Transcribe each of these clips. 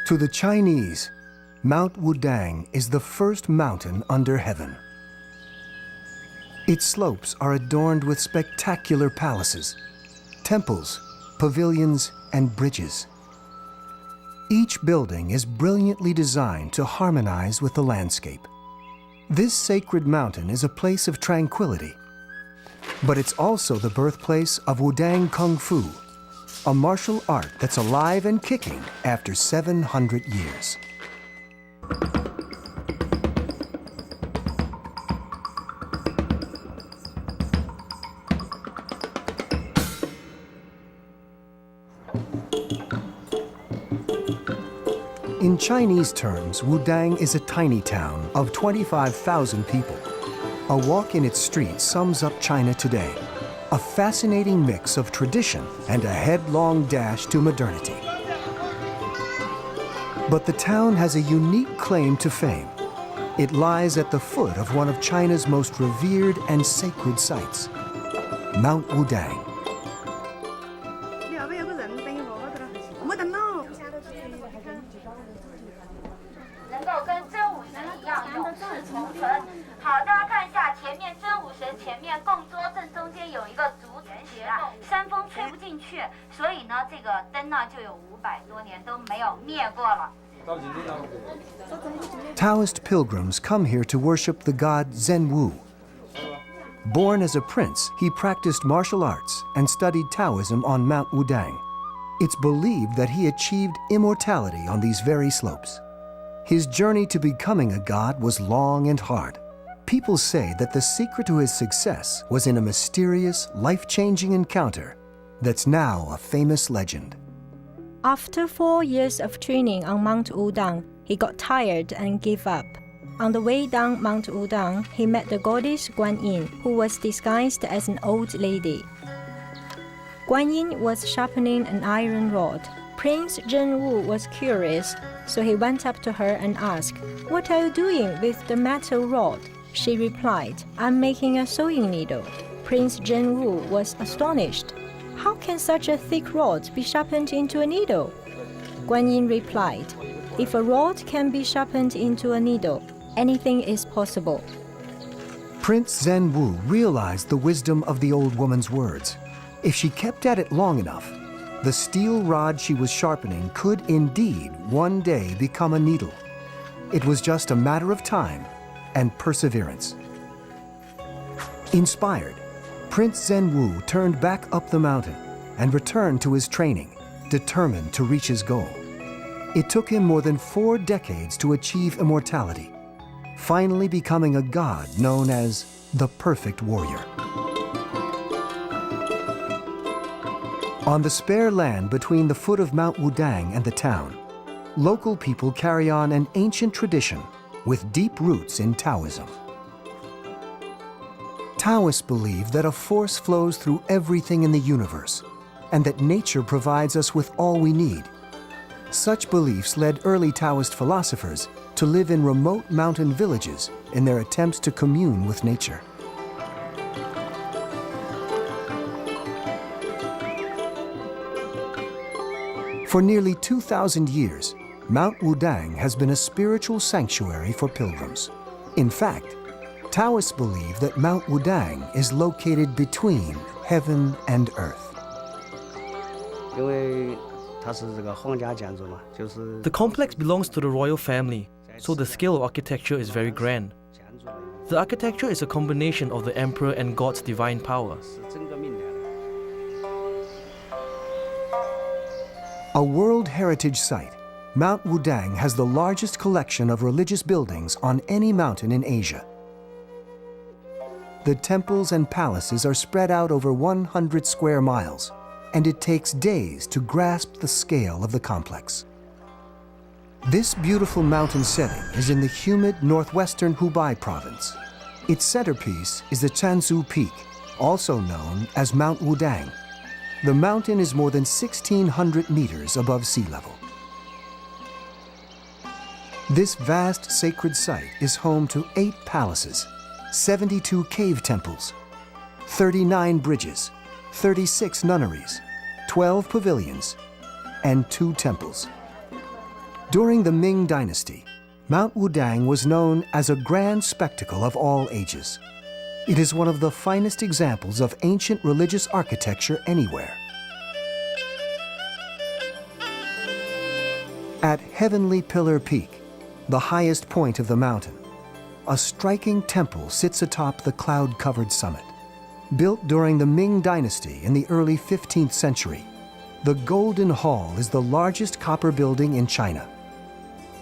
To the Chinese, Mount Wudang is the first mountain under heaven. Its slopes are adorned with spectacular palaces, temples, pavilions, and bridges. Each building is brilliantly designed to harmonize with the landscape. This sacred mountain is a place of tranquility, but it's also the birthplace of Wudang Kung Fu, a martial art that's alive and kicking after 700 years. In Chinese terms, Wudang is a tiny town of 25,000 people. A walk in its streets sums up China today, a fascinating mix of tradition and a headlong dash to modernity. But the town has a unique claim to fame. It lies at the foot of one of China's most revered and sacred sites, Mount Wudang. Taoist pilgrims come here to worship the god Zhen Wu. Born as a prince, he practiced martial arts and studied Taoism on Mount Wudang. It's believed that he achieved immortality on these very slopes. His journey to becoming a god was long and hard. People say that the secret to his success was in a mysterious, life-changing encounter that's now a famous legend. After 4 years of training on Mount Wudang, he got tired and gave up. On the way down Mount Wudang, he met the goddess Guan Yin, who was disguised as an old lady. Guan Yin was sharpening an iron rod. Prince Zhen Wu was curious, so he went up to her and asked, "What are you doing with the metal rod?" She replied, "I'm making a sewing needle." Prince Zhen Wu was astonished. "How can such a thick rod be sharpened into a needle?" Guan Yin replied, "If a rod can be sharpened into a needle, anything is possible." Prince Zhen Wu realized the wisdom of the old woman's words. If she kept at it long enough, the steel rod she was sharpening could indeed one day become a needle. It was just a matter of time and perseverance. Inspired, Prince Zhen Wu turned back up the mountain and returned to his training, determined to reach his goal. It took him more than 4 decades to achieve immortality, finally becoming a god known as the perfect warrior. On the spare land between the foot of Mount Wudang and the town, local people carry on an ancient tradition with deep roots in Taoism. Taoists believe that a force flows through everything in the universe and that nature provides us with all we need. Such beliefs led early Taoist philosophers to live in remote mountain villages in their attempts to commune with nature. For nearly 2,000 years, Mount Wudang has been a spiritual sanctuary for pilgrims. In fact, Taoists believe that Mount Wudang is located between heaven and earth. The complex belongs to the royal family, so the scale of architecture is very grand. The architecture is a combination of the emperor and God's divine power. A World Heritage Site, Mount Wudang has the largest collection of religious buildings on any mountain in Asia. The temples and palaces are spread out over 100 square miles, and it takes days to grasp the scale of the complex. This beautiful mountain setting is in the humid northwestern Hubei province. Its centerpiece is the Chanzu Peak, also known as Mount Wudang. The mountain is more than 1,600 meters above sea level. This vast sacred site is home to 8 palaces, 72 cave temples, 39 bridges, 36 nunneries, 12 pavilions, and 2 temples. During the Ming Dynasty, Mount Wudang was known as a grand spectacle of all ages. It is one of the finest examples of ancient religious architecture anywhere. At Heavenly Pillar Peak, the highest point of the mountain, a striking temple sits atop the cloud-covered summit. Built during the Ming Dynasty in the early 15th century, the Golden Hall is the largest copper building in China.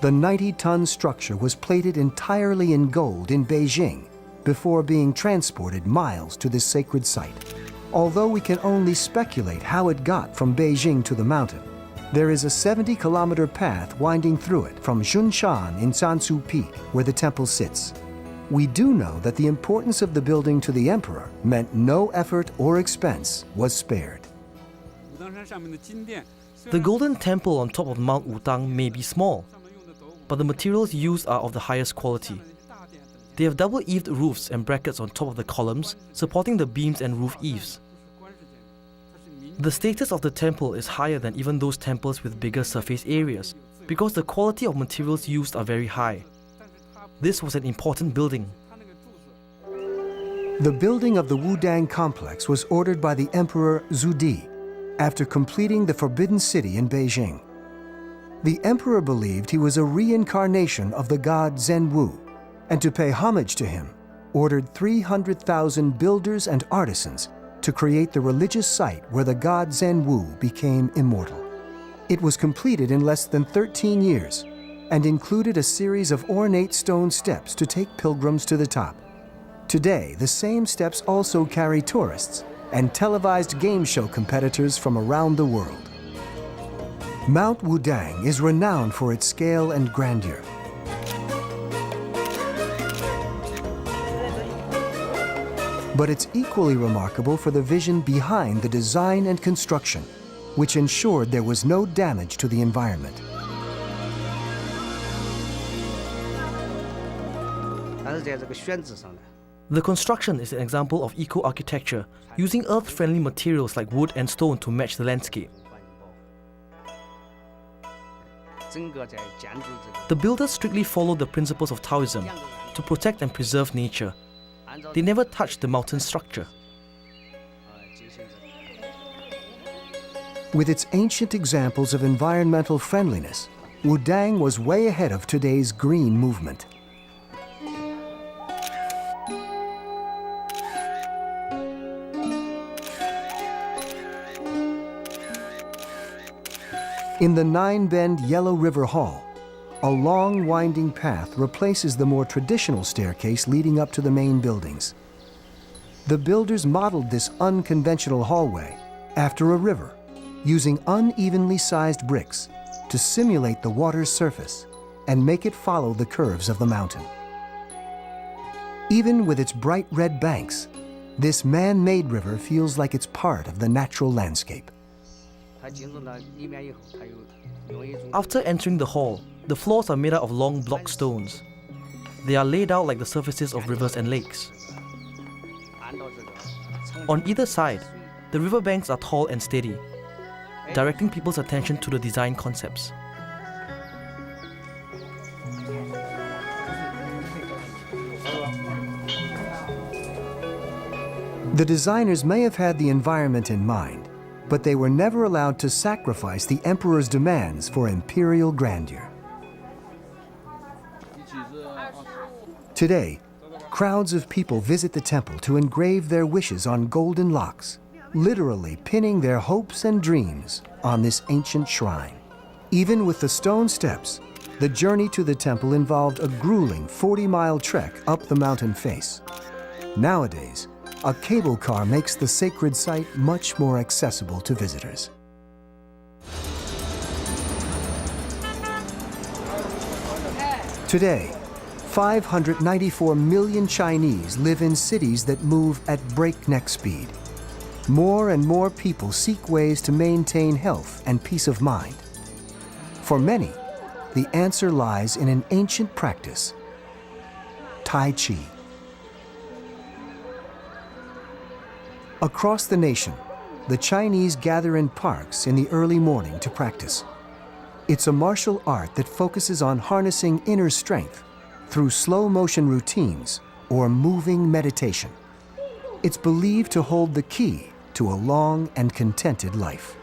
The 90-ton structure was plated entirely in gold in Beijing before being transported miles to this sacred site. Although we can only speculate how it got from Beijing to the mountain, there is a 70-kilometer path winding through it from Xunshan in Sansu Peak, where the temple sits. We do know that the importance of the building to the emperor meant no effort or expense was spared. The Golden Temple on top of Mount Wudang may be small, but the materials used are of the highest quality. They have double-eaved roofs and brackets on top of the columns, supporting the beams and roof eaves. The status of the temple is higher than even those temples with bigger surface areas, because the quality of materials used are very high. This was an important building. The building of the Wudang complex was ordered by the Emperor Zudi after completing the Forbidden City in Beijing. The emperor believed he was a reincarnation of the god Zhenwu, and to pay homage to him, ordered 300,000 builders and artisans to create the religious site where the god Zhenwu became immortal. It was completed in less than 13 years and included a series of ornate stone steps to take pilgrims to the top. Today, the same steps also carry tourists and televised game show competitors from around the world. Mount Wudang is renowned for its scale and grandeur. But it's equally remarkable for the vision behind the design and construction, which ensured there was no damage to the environment. The construction is an example of eco-architecture, using earth-friendly materials like wood and stone to match the landscape. The builders strictly followed the principles of Taoism to protect and preserve nature. They never touched the mountain structure. With its ancient examples of environmental friendliness, Wudang was way ahead of today's green movement. In the Nine-Bend Yellow River Hall, a long winding path replaces the more traditional staircase leading up to the main buildings. The builders modeled this unconventional hallway after a river, using unevenly sized bricks to simulate the water's surface and make it follow the curves of the mountain. Even with its bright red banks, this man-made river feels like it's part of the natural landscape. After entering the hall, the floors are made out of long block stones. They are laid out like the surfaces of rivers and lakes. On either side, the riverbanks are tall and steady, directing people's attention to the design concepts. The designers may have had the environment in mind, but they were never allowed to sacrifice the emperor's demands for imperial grandeur. Today, crowds of people visit the temple to engrave their wishes on golden locks, literally pinning their hopes and dreams on this ancient shrine. Even with the stone steps, the journey to the temple involved a grueling 40-mile trek up the mountain face. Nowadays, a cable car makes the sacred site much more accessible to visitors. Today, 594 million Chinese live in cities that move at breakneck speed. More and more people seek ways to maintain health and peace of mind. For many, the answer lies in an ancient practice, Tai Chi. Across the nation, the Chinese gather in parks in the early morning to practice. It's a martial art that focuses on harnessing inner strength through slow motion routines or moving meditation. It's believed to hold the key to a long and contented life.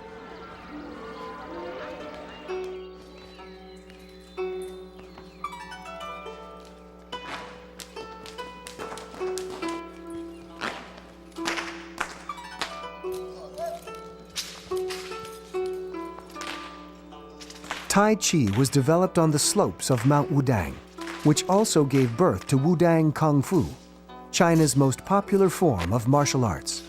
Tai Chi was developed on the slopes of Mount Wudang, which also gave birth to Wudang Kung Fu, China's most popular form of martial arts.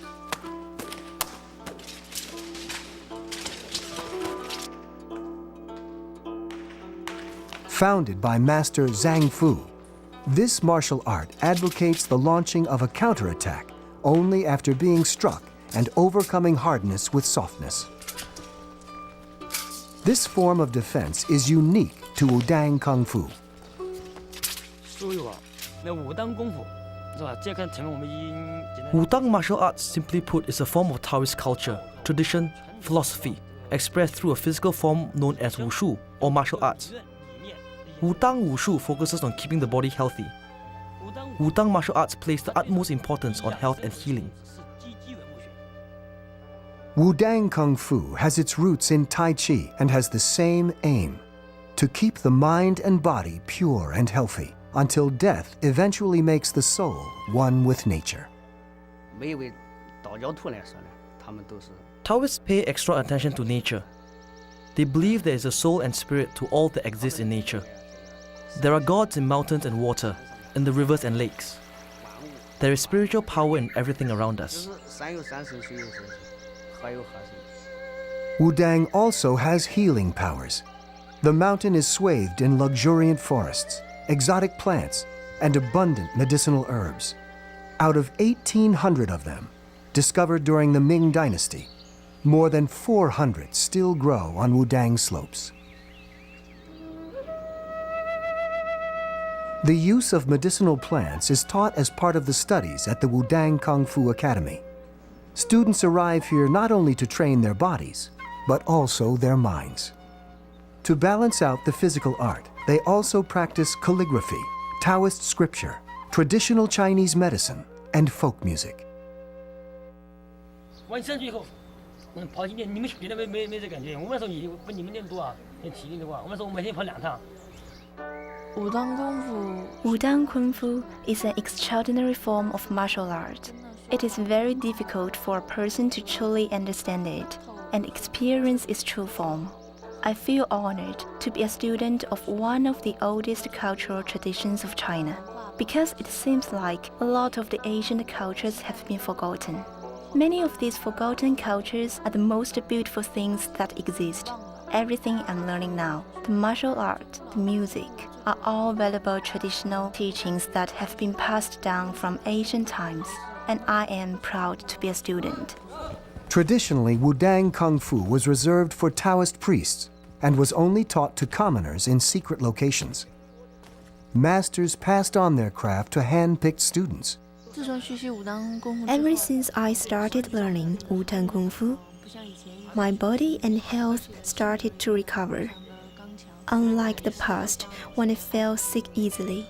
Founded by Master Zhang Fu, this martial art advocates the launching of a counterattack only after being struck and overcoming hardness with softness. This form of defense is unique to Wudang Kung Fu. Wudang martial arts, simply put, is a form of Taoist culture, tradition, philosophy, expressed through a physical form known as wushu or martial arts. Wudang Wushu focuses on keeping the body healthy. Wudang martial arts place the utmost importance on health and healing. Wudang Kung Fu has its roots in Tai Chi and has the same aim: to keep the mind and body pure and healthy until death eventually makes the soul one with nature. Taoists pay extra attention to nature. They believe there is a soul and spirit to all that exists in nature. There are gods in mountains and water, in the rivers and lakes. There is spiritual power in everything around us. Wudang also has healing powers. The mountain is swathed in luxuriant forests, exotic plants, and abundant medicinal herbs. Out of 1,800 of them, discovered during the Ming Dynasty, more than 400 still grow on Wudang slopes. The use of medicinal plants is taught as part of the studies at the Wudang Kung Fu Academy. Students arrive here not only to train their bodies, but also their minds. To balance out the physical art, they also practice calligraphy, Taoist scripture, traditional Chinese medicine, and folk music. 完上去以后，跑一遍，你们别的没这感觉。我们说你们练多啊，练体力的话，我们说我每天跑2趟。 Wudang Kung Fu is an extraordinary form of martial art. It is very difficult for a person to truly understand it and experience its true form. I feel honored to be a student of one of the oldest cultural traditions of China, because it seems like a lot of the ancient cultures have been forgotten. Many of these forgotten cultures are the most beautiful things that exist. Everything I'm learning now, the martial art, the music, are all valuable traditional teachings that have been passed down from ancient times, and I am proud to be a student. Traditionally, Wudang Kung Fu was reserved for Taoist priests and was only taught to commoners in secret locations. Masters passed on their craft to hand-picked students. Ever since I started learning Wudang Kung Fu, my body and health started to recover. Unlike the past, when I fell sick easily,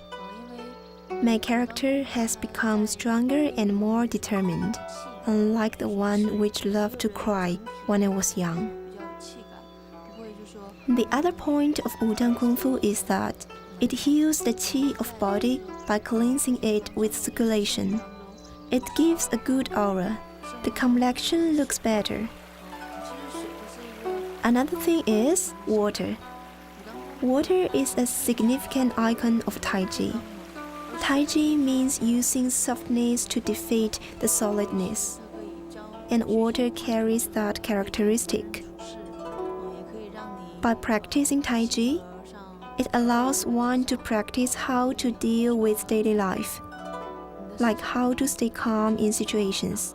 my character has become stronger and more determined, unlike the one which loved to cry when I was young. The other point of Wudang Kung Fu is that it heals the qi of body by cleansing it with circulation. It gives a good aura. The complexion looks better. Another thing is water. Water is a significant icon of Tai Chi. Tai Chi means using softness to defeat the solidness, and water carries that characteristic. By practicing Tai Chi, it allows one to practice how to deal with daily life, like how to stay calm in situations,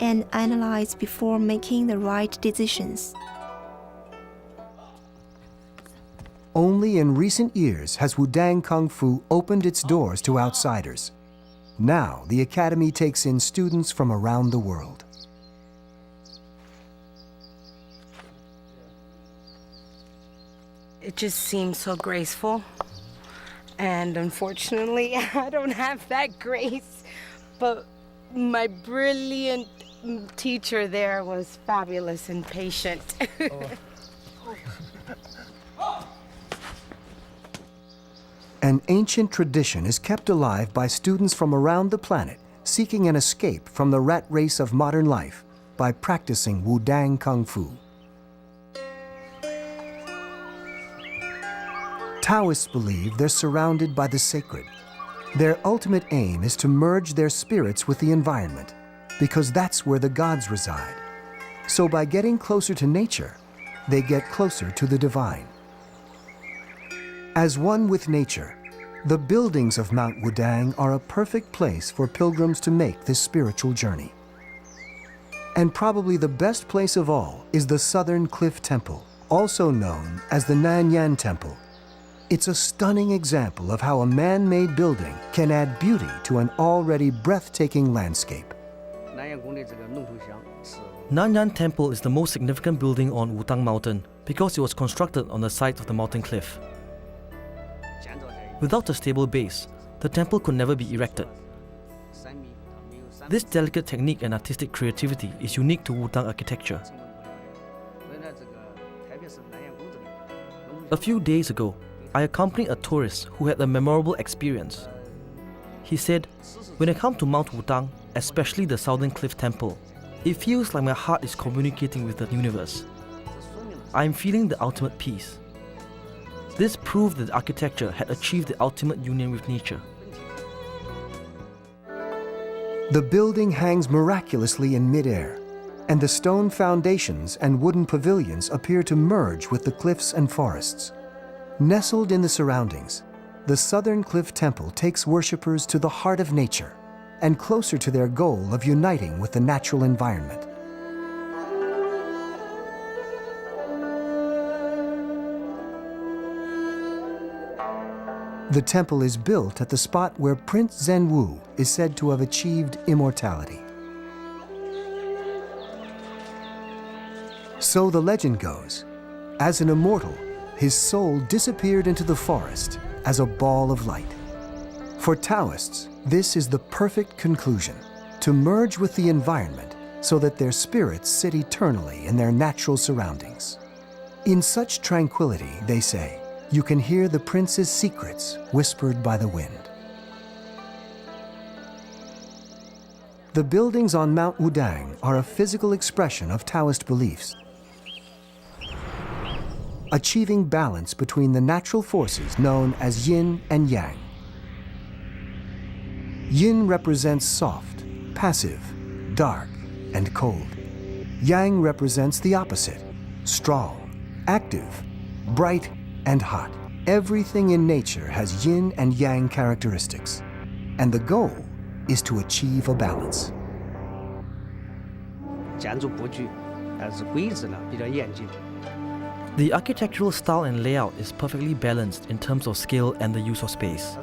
and analyze before making the right decisions. Only in recent years has Wudang Kung Fu opened its doors to outsiders. Now, the academy takes in students from around the world. It just seems so graceful. And unfortunately, I don't have that grace. But my brilliant teacher there was fabulous and patient. An ancient tradition is kept alive by students from around the planet seeking an escape from the rat race of modern life by practicing Wudang Kung Fu. Taoists believe they're surrounded by the sacred. Their ultimate aim is to merge their spirits with the environment, because that's where the gods reside. So by getting closer to nature, they get closer to the divine. As one with nature, the buildings of Mount Wudang are a perfect place for pilgrims to make this spiritual journey. And probably the best place of all is the Southern Cliff Temple, also known as the Nanyan Temple. It's a stunning example of how a man-made building can add beauty to an already breathtaking landscape. Nanyan Temple is the most significant building on Wutang Mountain because it was constructed on the side of the mountain cliff. Without a stable base, the temple could never be erected. This delicate technique and artistic creativity is unique to Wutang architecture. A few days ago, I accompanied a tourist who had a memorable experience. He said, "When I come to Mount Wutang, especially the Southern Cliff Temple, it feels like my heart is communicating with the universe. I am feeling the ultimate peace." This proved that the architecture had achieved the ultimate union with nature. The building hangs miraculously in midair, and the stone foundations and wooden pavilions appear to merge with the cliffs and forests. Nestled in the surroundings, the Southern Cliff Temple takes worshippers to the heart of nature and closer to their goal of uniting with the natural environment. The temple is built at the spot where Prince Zhenwu is said to have achieved immortality. So the legend goes, as an immortal, his soul disappeared into the forest as a ball of light. For Taoists, this is the perfect conclusion, to merge with the environment so that their spirits sit eternally in their natural surroundings. In such tranquility, they say, you can hear the prince's secrets whispered by the wind. The buildings on Mount Wudang are a physical expression of Taoist beliefs, achieving balance between the natural forces known as yin and yang. Yin represents soft, passive, dark, and cold. Yang represents the opposite, strong, active, bright, and hot. Everything in nature has yin and yang characteristics, and the goal is to achieve a balance. The architectural style and layout is perfectly balanced in terms of scale and the use of space.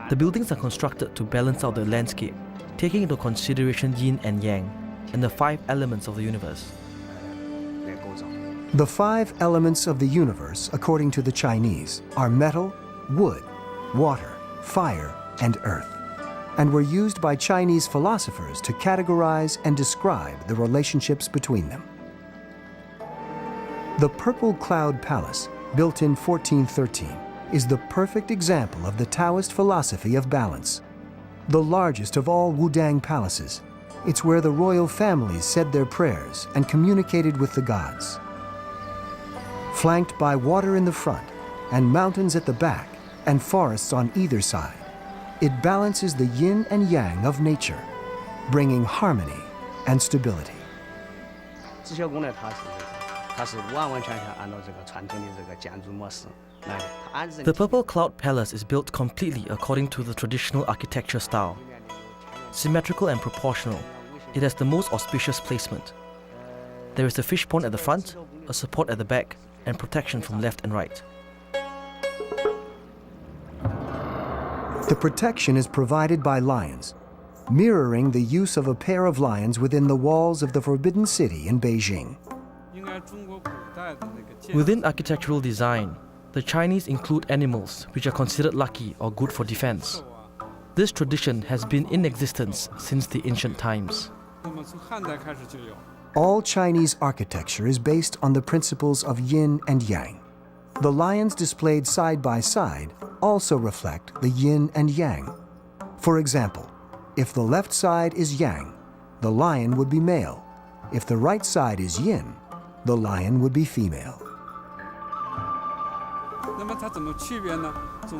The buildings are constructed to balance out the landscape, taking into consideration yin and yang, and the 5 elements of the universe. The 5 elements of the universe, according to the Chinese, are metal, wood, water, fire, and earth, and were used by Chinese philosophers to categorize and describe the relationships between them. The Purple Cloud Palace, built in 1413, is the perfect example of the Taoist philosophy of balance. The largest of all Wudang palaces, it's where the royal families said their prayers and communicated with the gods. Flanked by water in the front, and mountains at the back, and forests on either side, it balances the yin and yang of nature, bringing harmony and stability. The Purple Cloud Palace is built completely according to the traditional architecture style. Symmetrical and proportional, it has the most auspicious placement. There is a fish pond at the front, a support at the back, and protection from left and right. The protection is provided by lions, mirroring the use of a pair of lions within the walls of the Forbidden City in Beijing. Within architectural design, the Chinese include animals which are considered lucky or good for defense. This tradition has been in existence since the ancient times. All Chinese architecture is based on the principles of yin and yang. The lions displayed side by side also reflect the yin and yang. For example, if the left side is yang, the lion would be male. If the right side is yin, the lion would be female.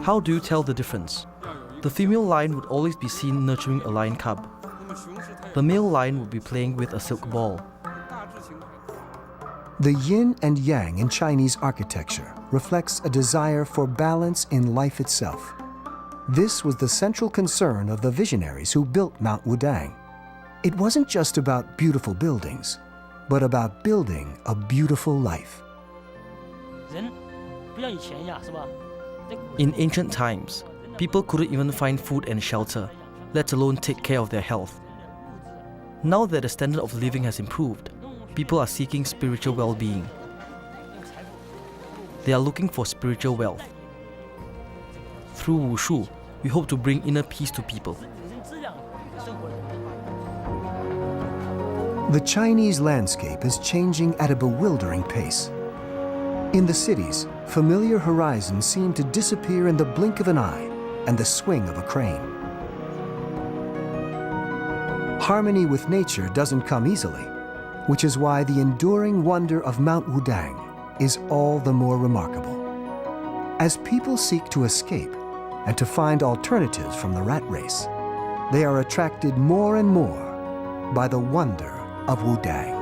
How do you tell the difference? The female lion would always be seen nurturing a lion cub. The male lion would be playing with a silk ball. The yin and yang in Chinese architecture reflects a desire for balance in life itself. This was the central concern of the visionaries who built Mount Wudang. It wasn't just about beautiful buildings, but about building a beautiful life. In ancient times, people couldn't even find food and shelter, let alone take care of their health. Now that the standard of living has improved, people are seeking spiritual well-being. They are looking for spiritual wealth. Through wushu, we hope to bring inner peace to people. The Chinese landscape is changing at a bewildering pace. In the cities, familiar horizons seem to disappear in the blink of an eye and the swing of a crane. Harmony with nature doesn't come easily, which is why the enduring wonder of Mount Wudang is all the more remarkable. As people seek to escape and to find alternatives from the rat race, they are attracted more and more by the wonder of Wudang.